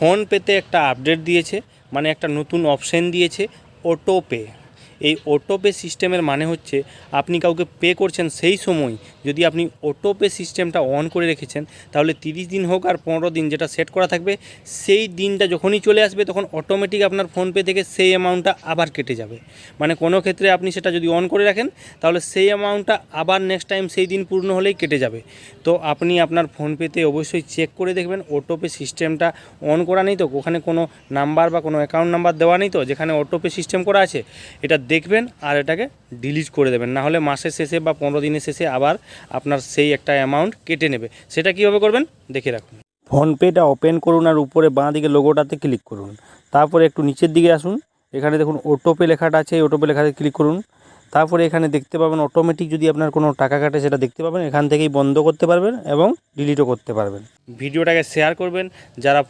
ফোনপেতে একটা আপডেট দিয়েছে, মানে একটা নতুন অপশান দিয়েছে অটোপে। এই অটোপে সিস্টেমের মানে হচ্ছে আপনি কাউকে পে করছেন সেই সময় যদি আপনি অটোপে সিস্টেমটা অন করে রেখেছেন, তাহলে 30 দিন হোক আর 15 দিন যেটা সেট করা থাকবে, সেই দিনটা যখনই চলে আসবে তখন অটোমেটিক আপনার ফোনপে থেকে সেই অ্যামাউন্টটা আবার কেটে যাবে। মানে কোনো ক্ষেত্রে আপনি সেটা যদি অন করে রাখেন তাহলে সেই অ্যামাউন্টটা আবার নেক্সট টাইম সেই দিন পূর্ণ হলেই কেটে যাবে। তো আপনি আপনার ফোনপেতে অবশ্যই চেক করে দেখবেন অটোপে সিস্টেমটা অন করা নেই তো, ওখানে কোনো নাম্বার বা কোনো অ্যাকাউন্ট নাম্বার দেওয়া নেই তো যেখানে অটোপে সিস্টেম করা আছে। এটা দেখবেন আর এটাকে ডিলিট করে দেবেন, না হলে মাসের শেষে বা 15 দিনের শেষে আবার আপনার সেই একটা অ্যামাউন্ট কেটে নেবে। সেটা কীভাবে করবেন দেখে রাখুন। ফোনপেটা ওপেন করুন আর উপরে বাঁ দিকে লোগোটাতে ক্লিক করুন। তারপরে একটু নিচের দিকে আসুন, এখানে দেখুন অটোপে লেখাটা আছে, এই অটোপে লেখাতে ক্লিক করুন। তারপরে এখানে দেখতে পাবেন অটোমেটিক যদি আপনার কোনো টাকা কাটে সেটা দেখতে পাবেন, এখান থেকেই বন্ধ করতে পারবেন এবং ডিলিটও করতে পারবেন। ভিডিওটাকে শেয়ার করবেন, যারা